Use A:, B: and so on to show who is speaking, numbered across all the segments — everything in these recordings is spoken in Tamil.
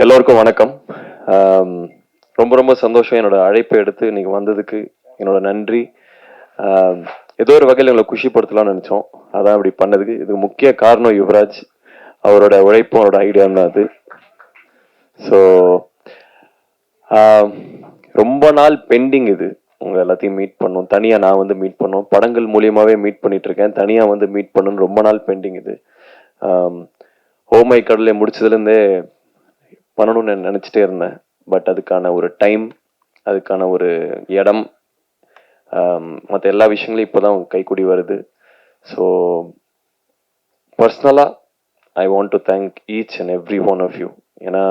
A: எல்லோருக்கும் வணக்கம். ரொம்ப ரொம்ப சந்தோஷம் என்னோட அழைப்பை எடுத்து இன்னைக்கு வந்ததுக்கு. என்னோட நன்றி. ஏதோ ஒரு வகையில் எங்களை குஷிப்படுத்தலாம்னு நினச்சோம். அதான் அப்படி பண்ணதுக்கு இதுக்கு முக்கிய காரணம் யுவராஜ். அவரோட உழைப்பும் அவரோட ஐடியான்னு அது. ஸோ ரொம்ப நாள் பெண்டிங் இது. உங்க எல்லாத்தையும் மீட் பண்ணோம். தனியாக நான் வந்து மீட் பண்ணோம். படங்கள் மூலியமாகவே மீட் பண்ணிட்டு இருக்கேன். தனியாக வந்து மீட் பண்ணணும்னு ரொம்ப நாள் பெண்டிங் இது. ஓமை கடலை முடிச்சதுலேருந்தே பண்ணணும்னு நினச்சிட்டே இருந்தேன். பட் அதுக்கான ஒரு டைம், அதுக்கான ஒரு இடம், மற்ற எல்லா விஷயங்களையும் இப்போ தான் கைக்கூடி வருது. ஸோ பர்சனலாக I want to thank each and every one of you. ஏன்னா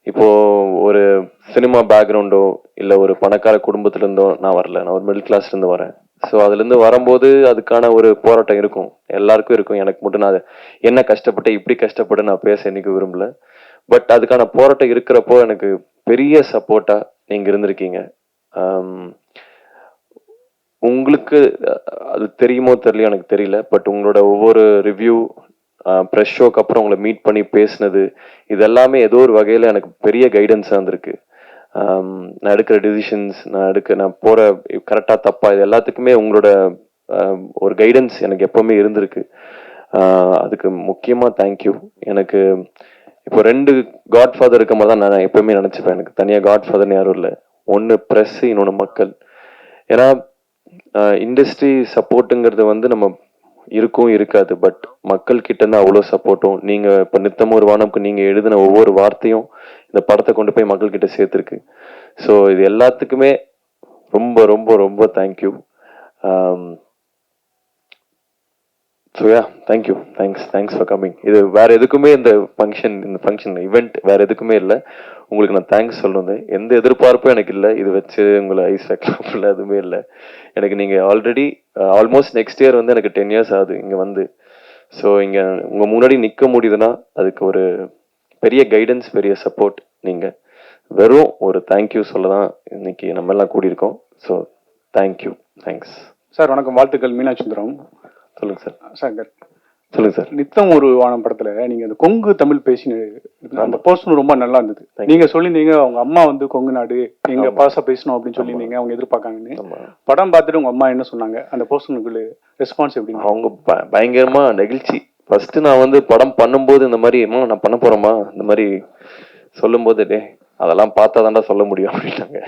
A: இப்போது ஒரு சினிமா பேக்ரவுண்டோ இல்லை ஒரு பணக்கார குடும்பத்துலேருந்தோ நான் வரல. நான் ஒரு மிடில் கிளாஸ்லேருந்து வரேன். ஸோ அதுலேருந்து வரும்போது அதுக்கான ஒரு போராட்டம் இருக்கும், எல்லாருக்கும் இருக்கும். எனக்கு மட்டும் நான் என்ன கஷ்டப்பட்டு இப்படி கஷ்டப்பட்டு நான் பேச இன்னைக்கு விரும்பல. பட் அதுக்கான போராட்டம் இருக்கிறப்போ எனக்கு பெரிய சப்போர்ட்டாக நீங்கள் இருந்திருக்கீங்க. உங்களுக்கு அது தெரியுமோ தெரியலையோ எனக்கு தெரியல. பட் உங்களோட ஒவ்வொரு ரிவ்யூ, ப்ரெஷ் ஷோக்கு அப்புறம் உங்களை மீட் பண்ணி பேசினது, இது எல்லாமே ஏதோ ஒரு வகையில் எனக்கு பெரிய கைடன்ஸாக இருந்திருக்கு. நான் எடுக்கிற டிசிஷன்ஸ், நான் போகிற கரெக்டாக தப்பா, இது எல்லாத்துக்குமே உங்களோட ஒரு கைடன்ஸ் எனக்கு எப்போவுமே இருந்திருக்கு. அதுக்கு முக்கியமாக தேங்க்யூ. எனக்கு இப்போ 2 காட்ஃபாதர் இருக்க மாதிரி தான் நான் எப்பவுமே நினச்சிப்பேன். எனக்கு தனியாக காட்ஃபாதர்னு யாரும் இல்லை. ஒன்று ப்ரெஸ், இன்னொன்று மக்கள். ஏன்னா இண்டஸ்ட்ரி சப்போர்ட்டுங்கிறது வந்து நம்ம இருக்கும் இருக்காது. பட் மக்கள் கிட்ட இருந்து அவ்வளோ சப்போர்ட்டும், நீங்கள் இப்போ நித்தம் ஒரு வானம்க்கு நீங்கள் எழுதின ஒவ்வொரு வார்த்தையும் இந்த படத்தை கொண்டு போய் மக்கள் கிட்ட சேர்த்துருக்கு. ஸோ இது எல்லாத்துக்குமே ரொம்ப ரொம்ப ரொம்ப thank you. So yeah, thank you. Thanks for coming. இது வேற எதுக்குமே இந்த ஃபங்க்ஷன் இவெண்ட் வேற எதுக்குமே இல்லை. உங்களுக்கு நான் தேங்க்ஸ் சொல்லணும். எந்த எதிர்பார்ப்பும் எனக்கு இல்லை. இது வச்சு உங்களை ஐஸ் வைக்கலாம் இல்லை, எதுவுமே இல்லை எனக்கு. நீங்கள் ஆல்ரெடி ஆல்மோஸ்ட் நெக்ஸ்ட் இயர் வந்து எனக்கு 10 years ஆகுது இங்கே வந்து. ஸோ இங்கே உங்கள் முன்னாடி நிற்க முடியுதுன்னா அதுக்கு ஒரு பெரிய கைடன்ஸ், பெரிய சப்போர்ட் நீங்கள். வெறும் ஒரு தேங்க்யூ சொல்ல தான் இன்னைக்கு நம்ம எல்லாம் கூடியிருக்கோம். So thank you. Thanks
B: sir. வணக்கம், வாழ்த்துக்கள். மீனாட்சி சுந்தரம்.
A: சொல்லுங்க சார்.
B: சார்
A: சொல்லுங்க சார்.
B: நித்தம் ஒரு வானம் படத்துல நீங்க அந்த கொங்கு தமிழ் பேசின அந்த போர்ஷன் ரொம்ப நல்லா இருந்தது. நீங்க சொல்லியிருந்தீங்க அவங்க அம்மா வந்து கொங்கு நாடு, எங்க பாச பேசணும் அப்படின்னு சொல்லியிருந்தீங்க. அவங்க எதிர்பார்க்காங்கன்னு. படம் பார்த்துட்டு உங்க அம்மா என்ன சொன்னாங்க? அந்த போர்ஷனுக்கு ரெஸ்பான்ஸ் எப்படி?
A: அவங்க பயங்கரமா நெகிழ்ச்சி. ஃபர்ஸ்ட் நான் வந்து படம் பண்ணும்போது இந்த மாதிரி நான் பண்ண போறோமா இந்த மாதிரி சொல்லும் போது, டே அதெல்லாம் பார்த்தா தாண்டா சொல்ல முடியும் அப்படின்னாங்க.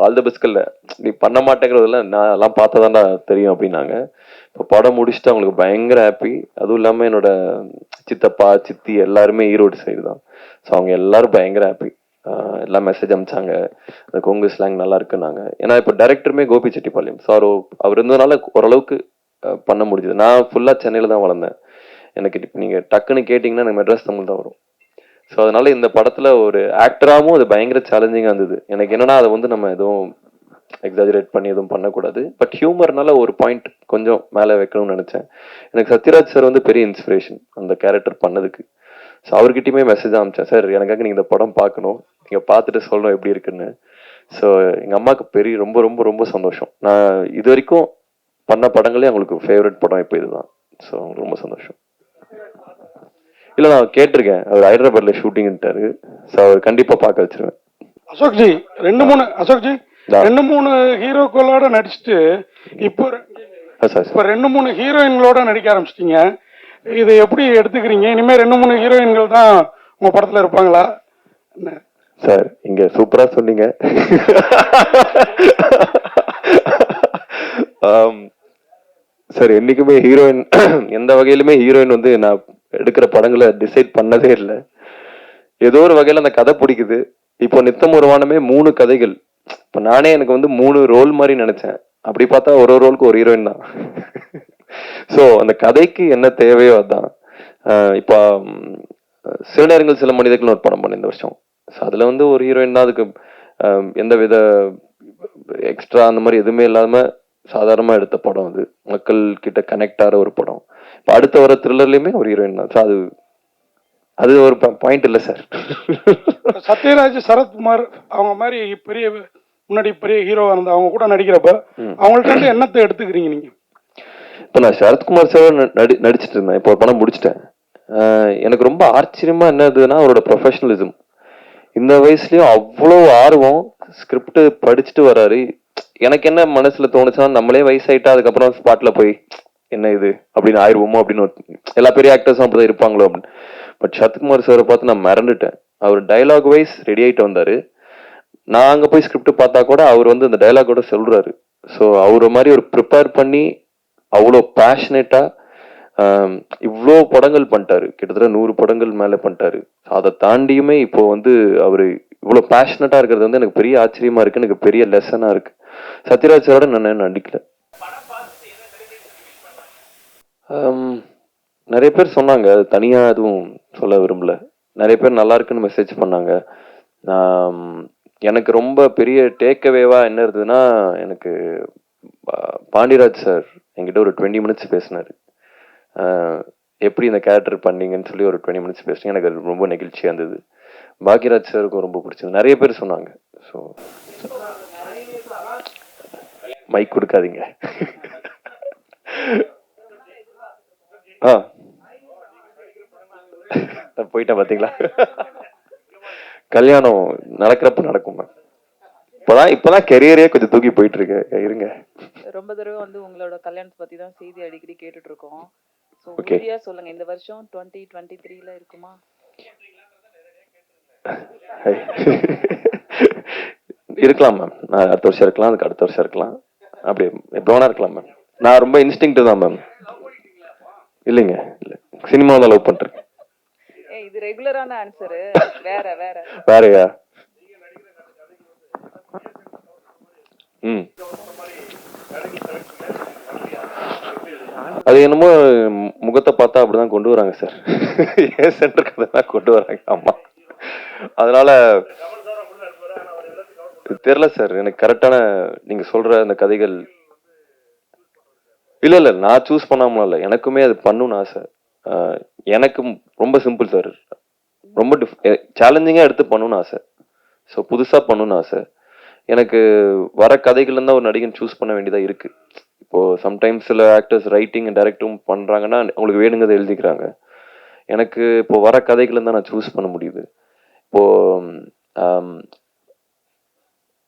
A: ஆல் த பெஸ்ட்ல நீ பண்ண மாட்டேங்கிறதுல நான் எல்லாம் பார்த்தா தாண்டா தெரியும் அப்படின்னாங்க. இப்போ படம் முடிச்சுட்டு அவங்களுக்கு பயங்கர ஹாப்பி. அதுவும் இல்லாமல் என்னோட சித்தப்பா சித்தி எல்லாருமே ஈரோடு சைடு தான். ஸோ அவங்க எல்லாரும் பயங்கர ஹாப்பி. எல்லாம் மெசேஜ் அனுப்பிச்சாங்க, அந்த கொங்கு ஸ்லாங் நல்லா இருக்குன்னாங்க. ஏன்னா இப்போ டைரக்டருமே கோபி செட்டிப்பாளையம் சார், அவர் இருந்ததுனால ஓரளவுக்கு பண்ண முடிஞ்சது. நான் ஃபுல்லாக சென்னையில் தான் வளர்ந்தேன். எனக்கு இப்போ நீங்கள் டக்குன்னு கேட்டிங்கன்னா எனக்கு மெட்ராஸ் தமிழ் தான் வரும். ஸோ அதனால இந்த படத்தில் ஒரு ஆக்டராகவும் அது பயங்கர சேலஞ்சிங்காக இருந்தது எனக்கு. என்னன்னா அதை வந்து நம்ம எதுவும் எக்ஸாஜரேட் பண்ணி எதுவும் பண்ணக்கூடாது. பட் ஹியூமர்னால ஒரு பாயிண்ட் கொஞ்சம் மேலே வைக்கணும்னு நினச்சேன். எனக்கு சத்யராஜ் சார் வந்து பெரிய இன்ஸ்பிரேஷன் அந்த கேரக்டர் பண்ணதுக்கு. ஸோ அவர்கிட்டயுமே மெசேஜ் அனுப்பிச்சேன், சார் எனக்காக நீங்கள் இந்த படம் பார்க்கணும், நீங்கள் பார்த்துட்டு சொல்லணும் எப்படி இருக்குன்னு. ஸோ எங்கள் அம்மாவுக்கு ரொம்ப ரொம்ப ரொம்ப சந்தோஷம். நான் இது வரைக்கும் பண்ண படங்களே அவங்களுக்கு ஃபேவரட் படம் இப்போ இதுதான். ஸோ அவங்களுக்கு ரொம்ப சந்தோஷம். இல்லை நான் கேட்டிருக்கேன், அவர் ஹைதராபாத்ல ஷூட்டிங்ட்டாரு. ஸோ அவர் கண்டிப்பாக பார்க்க வச்சிருவேன்.
C: அசோக்ஜி 2-3 ஹீரோக்களோட நடிச்சுட்டு இப்போ 2-3 ஹீரோயின்களோட நடிக்க ஆரம்பிச்சிட்டீங்க. இதை எப்படி எடுத்துக்கிறீங்க? இனிமே 2-3 ஹீரோயின்கள் தான் உங்க படத்துல இருப்பாங்களா?
A: சார் இங்க சூப்பரா சொன்னீங்க. சார் என்னைக்குமே ஹீரோயின் எந்த வகையிலுமே ஹீரோயின் வந்து நான் எடுக்கிற படங்களை டிசைட் பண்ணதே இல்லை. ஏதோ ஒரு வகையில அந்த கதை பிடிக்குது. இப்போ நித்தம் ஒரு வானமே 3 கதைகள். இப்போ நானே எனக்கு வந்து 3 ரோல் மாதிரி நினைச்சேன். அப்படி பார்த்தா ஒரு ரோலுக்கு ஒரு ஹீரோயின் தான். ஸோ அந்த கதைக்கு என்ன தேவையோ அதுதான். இப்போ சில நேரங்கள் சில மனிதர்கள் ஒரு படம் பண்ண இந்த வருஷம். ஸோ அதுல வந்து ஒரு ஹீரோயின் தான். அதுக்கு எந்த வித எக்ஸ்ட்ரா அந்த மாதிரி எதுவுமே இல்லாம சாதாரணமா எடுத்த படம். அது மக்கள் கிட்ட கனெக்ட் ஆகிற ஒரு படம். இப்போ அடுத்த வர த்ரில்லர்லயுமே ஒரு ஹீரோயின் தான். ஸோ அது ஒரு பாயிண்ட் இல்லை சார்.
C: சத்யராஜ், சரத்குமார் அவங்க மாதிரி முன்னாடி பெரிய ஹீரோவா இருந்தா அவங்க கூட நடிக்கிறப்ப அவங்கள்ட்ட இருந்து என்னத்தை எடுத்துக்கிறீங்க நீங்க?
A: இப்போ நான் சரத்குமார் சார் நடிச்சிட்டு இருந்தேன். இப்போ ஒரு படம் முடிச்சிட்டேன். எனக்கு ரொம்ப ஆச்சரியமா என்னதுன்னா அவரோட ப்ரொஃபஷனலிசம். இந்த வயசுலயும் அவ்வளோ ஆர்வம், ஸ்கிரிப்ட் படிச்சுட்டு வராரு. எனக்கு என்ன மனசுல தோணுச்சுன்னா, நம்மளே வயசாயிட்டா அதுக்கப்புறம் ஸ்பாட்ல போய் என்ன இது அப்படின்னு ஆயிடுவோமோ அப்படின்னு எல்லா பெரிய ஆக்டர்ஸும் அப்படிதான் இருப்பாங்களோ அப்படின்னு. பட் சத்குமார் சாரை பார்த்து நான் மிரண்டுட்டேன். அவர் டைலாக் வைஸ் ரெடி ஆயிட்டு வந்தாரு. நான் அங்க போய் ஸ்கிரிப்ட் பார்த்தா கூட அவர் வந்து அந்த டைலாகோட சொல்றாரு. ஸோ அவரை மாதிரி ஒரு ப்ரிப்பேர் பண்ணி அவ்வளோ பேஷனேட்டா இவ்வளோ படங்கள் பண்ணிட்டாரு. கிட்டத்தட்ட 100 படங்கள் மேல பண்ணிட்டாரு. அதை தாண்டியுமே இப்போ வந்து அவரு இவ்வளோ பேஷனட்டா இருக்கிறது வந்து எனக்கு பெரிய ஆச்சரியமா இருக்கு. எனக்கு பெரிய லெசனா இருக்கு. சத்யராஜ் சாரோட நான் நடிக்கல. நிறைய பேர் சொன்னாங்க, அது தனியா எதுவும் சொல்ல விரும்பல. நிறைய பேர் நல்லா இருக்குன்னு மெசேஜ் பண்ணாங்க. எனக்கு ரொம்ப பெரிய டேக்அவேவா என்ன இருந்ததுன்னா, எனக்கு பாண்டியராஜ் சார் என்கிட்ட ஒரு 20 மினிட்ஸ் பேசினாரு. எப்படி இந்த கேரக்டர் பண்ணீங்கன்னு சொல்லி ஒரு 20 மினிட்ஸ் பேசுனீங்க. எனக்கு அது ரொம்ப நெகிழ்ச்சியா இருந்தது. பாக்யராஜ் சாருக்கும் ரொம்ப பிடிச்சது. நிறைய பேர் சொன்னாங்க. ஸோ மைக் கொடுக்காதீங்க. போயிட்டேன் பாத்தீங்களா? கல்யாணம் நடக்கிறப்ப நடக்கும் மேம். இப்பதான் கெரியரே கொஞ்சம் தூக்கி போயிட்டு இருக்கு. இருங்க.
D: ரொம்ப தடவை வந்து உங்களோட கல்யாணத்தை பத்தி தான் செய்தி அடிக்கடி கேட்டுட்டு இருக்கோம். சோ உறுதியா சொல்லுங்க, இந்த வருஷம் 2023ல இருக்குமா?
A: இருக்கலாம் மேம். நான் அடுத்த வருஷம் இருக்கலாம், அதுக்கு அடுத்த வருஷம் இருக்கலாம், அப்படி எப்ப வேணா இருக்கலாம் மேம். நான் ரொம்ப இன்ஸ்டிங்க்டிவ் தான் மேம். இல்லைங்க, இல்ல சினிமா தான் லவ் பண்றேன்.
D: இது ரெகுலரான ஆன்சர். வேற வேற
A: வேறயா? அது என்னமோ முகத்தை பார்த்தா அப்படிதான் கொண்டு வராங்க சார். ஏன் சென்டருக்கு தான் கொண்டு வராங்க. ஆமா, அதனால தெரியல சார். எனக்கு கரெக்டான நீங்க சொல்ற அந்த கதைகள் இல்ல நான் சூஸ் பண்ணாமலாம் இல்ல. எனக்குமே அது பண்ணணும்னு ஆசை. எனக்கு ரொம்ப சிம்பிள் சார். ரொம்ப சேலஞ்சிங்கா எடுத்து பண்ணணும்னு ஆசை. ஸோ புதுசா பண்ணணும்னு ஆசை. எனக்கு வர கதைகள் இருந்தா ஒரு நடிகன் சூஸ் பண்ண வேண்டியதா இருக்கு. இப்போ சம்டைம்ஸ் சில ஆக்டர்ஸ் ரைட்டிங் அண்ட் டைரக்டும் பண்றாங்கன்னா அவங்களுக்கு வேணுங்கிறத எழுதிக்கிறாங்க. எனக்கு இப்போ வர கதைகள் இருந்தா நான் சூஸ் பண்ண முடியுது. இப்போ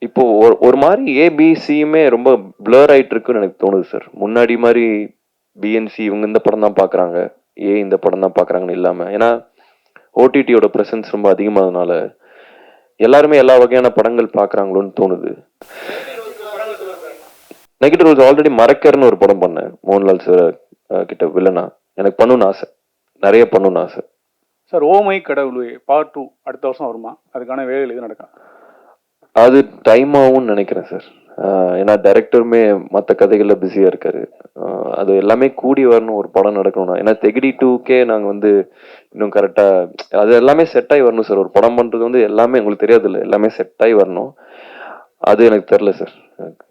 A: இப்போ ஒரு மாதிரி ஏபிசியுமே ரொம்ப பிளர் ஆயிட்டு இருக்குன்னு எனக்கு தோணுது சார். முன்னாடி மாதிரி பிஎன்சி இவங்க இந்த படம் தான் பாக்குறாங்க, இந்த படம் தான் பாக்குறாங்கன்னு இல்லாம, ஏன்னா ஓடிடியோட பிரசன்ஸ் ரொம்ப அதிகமானதுனால எல்லாருமே எல்லா வகையான படங்கள் பாக்குறாங்களோன்னு தோணுது. நெகட்டிவ் ரோல்ஸ் ஆல்ரெடி மறக்கர்னு ஒரு படம் பண்ணேன் மோகன்லால் சார் கிட்ட வில்லனா. எனக்கு பண்ணணும்னு ஆசை, நிறைய பண்ணணும்னு ஆசை
B: சார். ஓமை கடவுளே பார்ட் 2 அடுத்த வருஷம் வருமா? அதுக்கான வேலைகள் எது நடக்கும்? அது
A: டைம் ஆகும்னு நினைக்கிறேன் சார். ஏன்னா டைரக்டருமே மற்ற கதைகள்ல பிஸியா இருக்காரு. அது எல்லாமே கூடி வரணும் ஒரு படம் நடக்கணும்னா. ஏன்னா தெகிடி 2கே நாங்க வந்து இன்னும் கரெக்டா அது எல்லாமே செட் ஆகி வரணும் சார். ஒரு படம் பண்றது வந்து எல்லாமே உங்களுக்கு தெரியாது இல்லை, எல்லாமே செட் ஆகி வரணும். அது எனக்கு தெரியல சார்.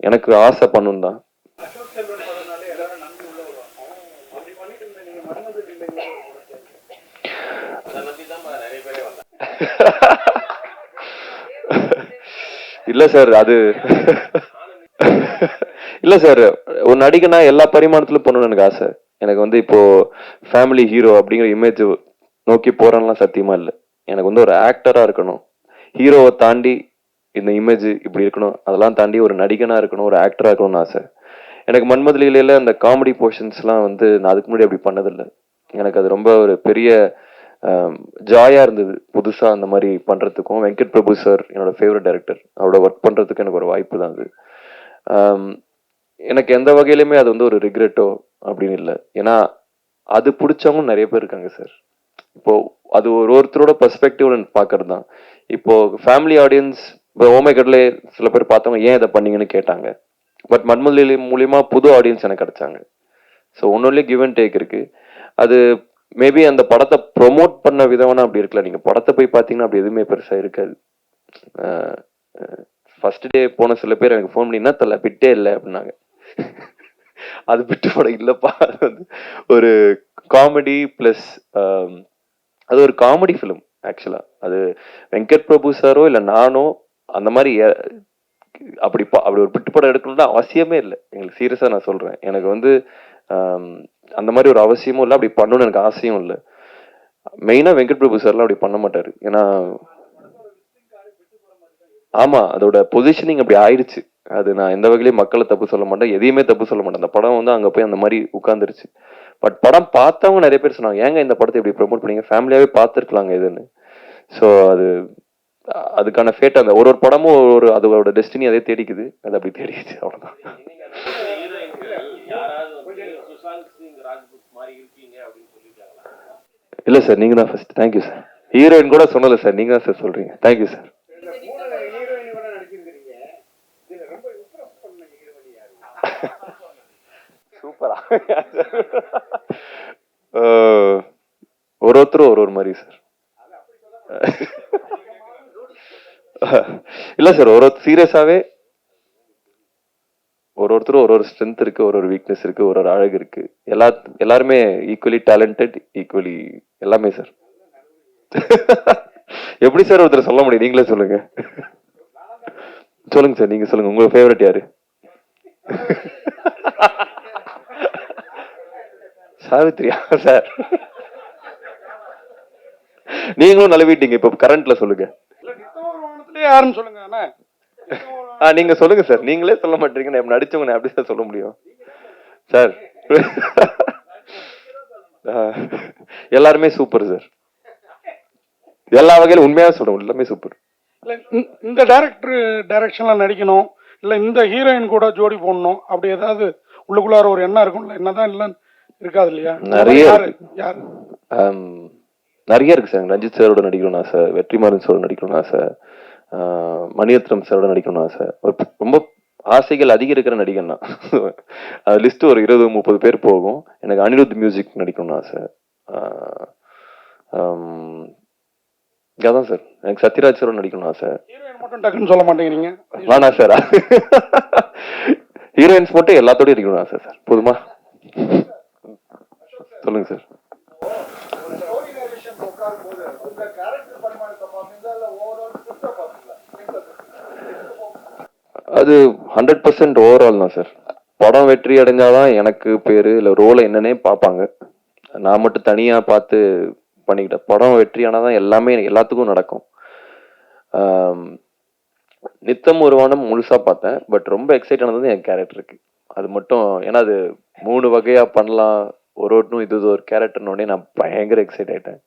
A: எனக்கு ஆசை பண்ணணும் தான். இல்ல சார், அது இல்ல சார், ஒரு நடிகனா எல்லா பரிமாணத்திலும் பண்ணணும்னு எனக்கு ஆசை. எனக்கு வந்து இப்போ ஃபேமிலி ஹீரோ அப்படிங்கிற இமேஜ் நோக்கி போறேன்லாம் சத்தியமா இல்லை. எனக்கு வந்து ஒரு ஆக்டரா இருக்கணும். ஹீரோவை தாண்டி இந்த இமேஜ் இப்படி இருக்கணும், அதெல்லாம் தாண்டி ஒரு நடிகனா இருக்கணும், ஒரு ஆக்டரா இருக்கணும்னு ஆசை. எனக்கு மன்மதலீலையில அந்த காமெடி போர்ஷன்ஸ்லாம் வந்து நான் அதுக்கு முன்னாடி அப்படி பண்ணதில்லை. எனக்கு அது ரொம்ப ஒரு பெரிய ஜாயா இருந்தது புதுசா அந்த மாதிரி பண்றதுக்கும். வெங்கட் பிரபு சார் என்னோட ஃபேவரட் டைரக்டர், அவரோட ஒர்க் பண்றதுக்கு எனக்கு ஒரு வாய்ப்பு தான் அது. எனக்கு எந்த வகையிலுமே அது வந்து ஒரு ரிக்ரெட்டோ அப்படின்னு இல்லை. ஏன்னா அது பிடிச்சவங்க நிறைய பேர் இருக்காங்க சார். இப்போ அது ஒருத்தரோட பெர்ஸ்பெக்டிவ்ல பாக்குறது தான். இப்போ ஃபேமிலி ஆடியன்ஸ் இப்போ ஓமை கடலே சில பேர் பார்த்தவங்க ஏன் இதை பண்ணீங்கன்னு கேட்டாங்க. பட் மன்மதலீலை மூலியமா புது ஆடியன்ஸ் எனக்கு கிடைச்சாங்க. ஸோ ஒன்னொன்லி கிவ் அண்ட் டேக் இருக்கு. அது மேபி அந்த படத்தை ப்ரொமோட் பண்ண விதம்னா அப்படி இருக்கல. நீங்க படத்தை போய் பார்த்தீங்கன்னா அப்படி எதுவுமே பெருசா இருக்காது. ஃபர்ஸ்ட் டே போன சில பேர் எனக்கு ஃபோன் பண்ணி என்ன தெரியல பிட்டே இல்லை அப்படின்னாங்க. அது பிட்டு படம் இல்லப்பா, அது வந்து ஒரு காமெடி பிளஸ் அது ஒரு காமெடி ஃபிலிம் ஆக்சுவலா. அது வெங்கட் பிரபு சாரோ இல்லை நானோ அந்த மாதிரி அப்படி ஒரு பிட்டு படம் எடுக்கணும்னு அவசியமே இல்லை எங்களுக்கு. சீரியஸா நான் சொல்றேன். எனக்கு வந்து அந்த மாதிரி ஒரு அவசியமும் இல்லை, அப்படி பண்ணணும்னு எனக்கு ஆசையும் இல்லை. மெயினா வெங்கட் பிரபு சார்லாம் அப்படி பண்ண மாட்டாரு. ஏன்னா ஆமா, அதோட பொசிஷனிங் அப்படி ஆயிடுச்சு. அது நான் எந்த வகையிலையும் மக்களை தப்பு சொல்ல மாட்டேன், எதையுமே தப்பு சொல்ல மாட்டேன். அந்த படம் வந்து அங்க போய் அந்த மாதிரி உட்கார்ந்துருச்சு. பட் படம் பார்த்தவங்க நிறைய பேர் சொன்னாங்க, ஏங்க இந்த படத்தை இப்படி ப்ரொமோட் பண்ணீங்க, ஃபேமிலியாவே பார்த்துருக்கலாங்க இதுன்னு. ஸோ அதுக்கான ஃபேட், அந்த ஒரு படமும் ஒரு அதோட டெஸ்டினி அதே தேடிக்குது, அது அப்படி தேடிக்குது, அவ்வளவுதான். இல்ல சார், நீங்க தான் ஃபர்ஸ்ட். Thank you sir. ஹீரோயின் கூட சொன்னல சார், நீங்க தான் சார் சொல்றீங்க. Thank you sir. சூப்பரா. ஒருத்தரும் ஒரு மாதிரி சார். இல்ல சார், சீரியஸாவே ஒருத்தரும் ஒரு ஸ்ட்ரென்த் இருக்கு, ஒரு வீக்னஸ் இருக்கு, ஒரு அழகு இருக்கு. எல்லாருமே ஈக்குவலி டேலண்டட், ஈக்குவலி எல்லாமே சார். எப்படி சார் ஒருத்தர் சொல்ல முடியும்? நீங்களே சொல்லுங்க. சொல்லுங்க சார், நீங்க சொல்லுங்க, உங்க ஃபேவரட் யாரு? சாவித்ரியா சார்? நீங்களும் நழுவிட்டீங்க. இப்ப கரண்ட்ல சொல்லுங்க.
C: யாருன்னு சொல்லுங்க.
A: நீங்க சொல்லுங்க சார். நீங்களே சொல்ல மாட்டீங்க, நான் நடிச்சவங்க எப்படி சார் சொல்ல முடியும் சார்? எல்லாருமே சூப்பர் சார். எல்லா வகையிலும் உண்மையா சொல்றோம், எல்லாமே சூப்பர்.
C: இந்த டைரக்ஷன்ல நடிக்கணும், இல்ல இந்த ஹீரோயின் கூட ஜோடி போடணும், அப்படி ஏதாவது உள்ளுக்குள்ளார ஒரு எண்ணம் இருக்கும்ல? என்னதான் இல்ல இருக்காது இல்லையா?
A: நிறைய இருக்கு சார். ரஞ்சித் சாரோட நடிக்கணும்னு ஆசை, வெற்றிமாறன் சாரோட நடிக்கணும்னு ஆசை, மணிரத்னம் சாரோட நடிக்கணும்னு ஆசை. ரொம்ப ஆசைகள் அதிகம் இருக்கிற நடிகன் தான். லிஸ்ட் ஒரு 20-30 பேர் போகும். எனக்கு அனிருத் மியூசிக் நடிக்கணும்னு ஆசை. அதான் சார், எனக்கு சத்யராஜ் சாரோட நடிக்கணும்னு ஆசை.
C: சொல்ல மாட்டேங்கிறீங்க.
A: வேணா சார், ஹீரோயின்ஸ் மட்டும் எல்லாத்தோடய நடிக்கணும்னு ஆசை சார். போதுமா? சொல்லுங்க சார். அது 100% ஓவரால் தான் சார். படம் வெற்றி அடைஞ்சாதான் எனக்கு பேரு, இல்ல ரோலை என்னன்னே பார்ப்பாங்க. நான் மட்டும் தனியா பார்த்து பண்ணிக்கிட்டேன். படம் வெற்றி ஆனாதான் எல்லாமே எல்லாத்துக்கும் நடக்கும். நித்தம் ஒரு வானம் முழுசா பார்த்தேன். பட் ரொம்ப எக்ஸைட் ஆனது என் கேரக்டருக்கு. அது மட்டும், ஏன்னா அது 3 வகையா பண்ணலாம், ஒன்றும் இது ஒரு கேரக்டர்னோடனே நான் பயங்கர எக்ஸைட் ஆயிட்டேன்.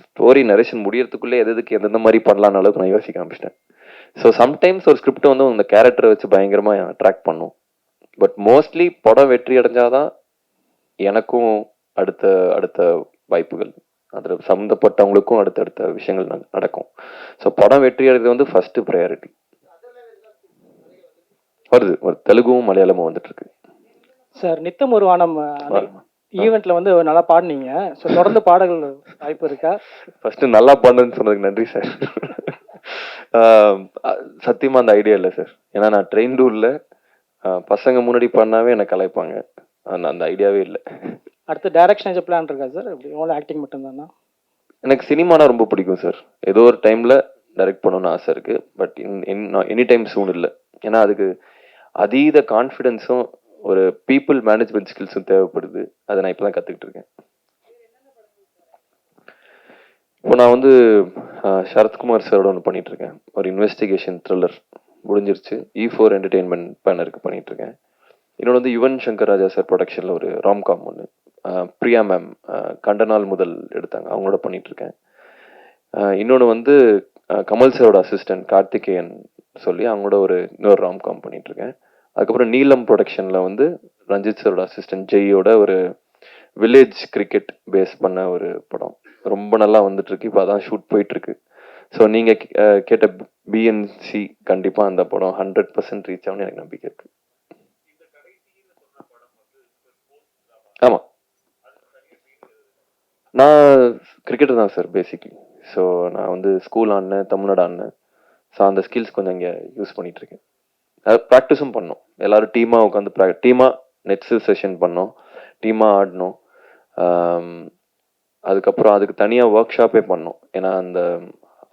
A: ஸ்டோரி நரேஷன் முடியறதுக்குள்ளே எதுக்கு எந்தெந்த மாதிரி பண்ணலான்னு அளவுக்கு நான் யோசிக்க ஆரம்பிச்சிட்டேன். ஸோ சம்டைம்ஸ் ஒரு ஸ்கிரிப்ட் வந்து அந்த கேரக்டரை வச்சு பயங்கரமா ட்ராக் பண்ணும். பட் மோஸ்ட்லி படம் வெற்றி அடைஞ்சாதான் எனக்கும் அடுத்த அடுத்த வாய்ப்புகள், அதில் சம்மந்தப்பட்டவங்களுக்கும் அடுத்தடுத்த விஷயங்கள் நடக்கும். ஸோ படம் வெற்றி அடைறது வந்து ஃபர்ஸ்ட் ப்ரையாரிட்டி. வருது, ஒரு தெலுங்கும் மலையாளமும் வந்துட்டு இருக்கு
E: சார். நித்தம் ஒரு வானம் ஈவெண்ட்ல வந்து நல்லா பாடுனீங்க. ஸோ தொடர்ந்து பாடல்கள் வாய்ப்பு இருக்கா?
A: ஃபர்ஸ்ட் நல்லா பாடுன்னு சொன்னதுக்கு நன்றி சார். சத்தியமா அந்த ஐடியா இல்லை சார். ஏன்னா நான் ட்ரெயின் ரூல்ல பசங்க முன்னாடி பண்ணாவே எனக்கு கலாய்ப்பாங்க. அந்த ஐடியாவே இல்லை.
E: அடுத்து டைரக்ஷன் பிளான் இருக்கா சார்? ஓன்லி ஆக்டிங் மட்டும் தானா?
A: எனக்கு சினிமானா ரொம்ப பிடிக்கும் சார். ஏதோ ஒரு டைம்ல டைரக்ட் பண்ணணும்னு ஆசை இருக்கு. பட் எனி டைம் சூன் இல்லை. ஏன்னா அதுக்கு அதீத கான்ஃபிடென்ஸும் ஒரு பீப்புள் மேனேஜ்மெண்ட் ஸ்கில்ஸும் தேவைப்படுது. அதை நான் இப்பதான் கத்துக்கிட்டு இருக்கேன். இப்போ நான் வந்து சரத்குமார் சாரோட ஒன்று பண்ணிட்டு இருக்கேன். ஒரு இன்வெஸ்டிகேஷன் த்ரில்லர் முடிஞ்சிருச்சு. E4 என்டர்டெயின்மெண்ட் பேனருக்கு பண்ணிட்டு இருக்கேன். இன்னொன்று வந்து யுவன் சங்கர் ராஜா சார் ப்ரொடக்ஷன்ல ஒரு ராம்காம் ஒன்று, பிரியா மேம் கண்டனால் முதல் எடுத்தாங்க, அவங்களோட பண்ணிட்டு இருக்கேன். இன்னொன்று வந்து கமல் சாரோட அசிஸ்டன்ட் கார்த்திகேயன் சொல்லி அவங்களோட இன்னொரு ராம்காம் பண்ணிட்டு இருக்கேன். அதுக்கப்புறம் நீலம் ப்ரொடக்ஷன்ல வந்து ரஞ்சித் சாரோட அசிஸ்டன்ட் ஜெயோட ஒரு வில்லேஜ் கிரிக்கெட் பேஸ் பண்ண ஒரு படம் ரொம்ப நல்லா வந்துட்டு இருக்கு. இப்போ அதான் ஷூட் போயிட்டு இருக்கு. ஸோ நீங்க கேட்ட BNC கண்டிப்பா அந்த படம் 100% ரீச் ஆகும்னு எனக்கு நம்பிக்கை இருக்கு. ஆமா, நான் கிரிக்கெட்டர் தான் சார் பேசிக்லி. ஸோ நான் வந்து ஸ்கூல் ஆடினேன், தமிழ்நாடு ஆடினேன். ஸோ அந்த ஸ்கில்ஸ் கொஞ்சம் இங்கே யூஸ் பண்ணிட்டு இருக்கேன். ப்ராக்டிஸும் பண்ணோம். எல்லாரும் டீமாக உட்காந்து டீமாக நெட்ஸு செஷன் பண்ணோம், டீமாக ஆடினோம். அதுக்கப்புறம் அதுக்கு தனியாக ஒர்க் ஷாப்பே பண்ணோம். ஏன்னா அந்த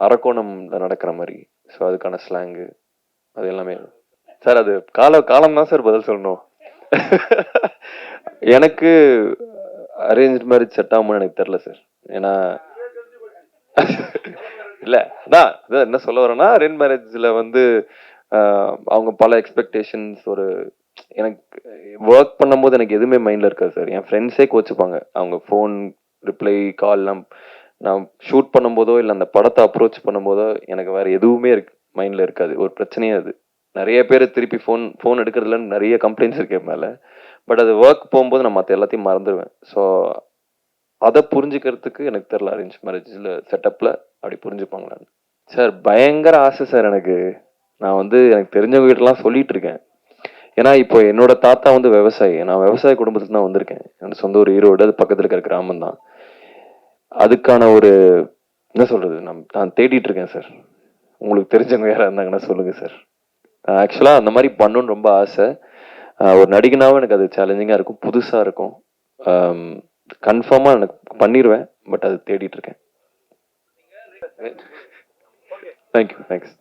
A: அரக்கோணம்ல நடக்கிற மாதிரி. ஸோ அதுக்கான ஸ்லாங்கு அது எல்லாமே சார். அது காலம் தான் சார் பதில் சொல்லணும். எனக்கு அரேஞ்ச் மேரேஜ் செட் ஆகும்னு எனக்கு தெரியல சார். ஏன்னா இல்ல அதான் அதான் என்ன சொல்ல வரேன்னா, அரேஞ்ச் மேரேஜ்ல வந்து அவங்க பல எக்ஸ்பெக்டேஷன்ஸ் ஒரு எனக்கு ஒர்க் பண்ணும்போது எனக்கு எதுவுமே மைண்ட்ல இருக்காது சார். என் ஃப்ரெண்ட்ஸே கோச்சுப்பாங்க. அவங்க ஃபோன் ரிப்ளை கால்லாம் நான் ஷூட் பண்ணும்போதோ இல்லை அந்த படத்தை அப்ரோச் பண்ணும்போதோ எனக்கு வேற எதுவுமே மைண்ட்ல இருக்காது. ஒரு பிரச்சனையே அது. நிறைய பேர் திருப்பி ஃபோன் எடுக்கிறதுலன்னு நிறைய கம்ப்ளைண்ட்ஸ் இருக்கு என் மேல. பட் அது ஒர்க் போகும்போது நான் மற்ற எல்லாத்தையும் மறந்துடுவேன். ஸோ அதை புரிஞ்சுக்கிறதுக்கு எனக்கு தெரியல அரேஞ்ச் மேரேஜில் செட்டப்பில் அப்படி புரிஞ்சுப்பாங்களான்னு. சார் பயங்கர ஆசை சார் எனக்கு. நான் வந்து எனக்கு தெரிஞ்சவங்க கிட்டலாம் சொல்லிட்டு இருக்கேன். ஏன்னா இப்போ என்னோட தாத்தா வந்து விவசாயி. நான் விவசாய குடும்பத்துக்கு தான் வந்திருக்கேன். என்னோட சொந்த ஒரு ஈரோடு, அது பக்கத்தில் இருக்கிற கிராமம் தான். அதுக்கான ஒரு என்ன சொல்றது, நான் தேடிட்டு இருக்கேன் சார். உங்களுக்கு தெரிஞ்சவங்க யாராக இருந்தாங்கன்னா சொல்லுங்க சார். ஆக்சுவலாக அந்த மாதிரி பண்ணணும்னு ரொம்ப ஆசை. ஒரு நடிகனாவும் எனக்கு அது சேலஞ்சிங்காக இருக்கும், புதுசாக இருக்கும். கன்ஃபார்மாக எனக்கு பண்ணிடுவேன். பட் அது தேடிட்டு இருக்கேன். தேங்க்யூ. தேங்க்ஸ்.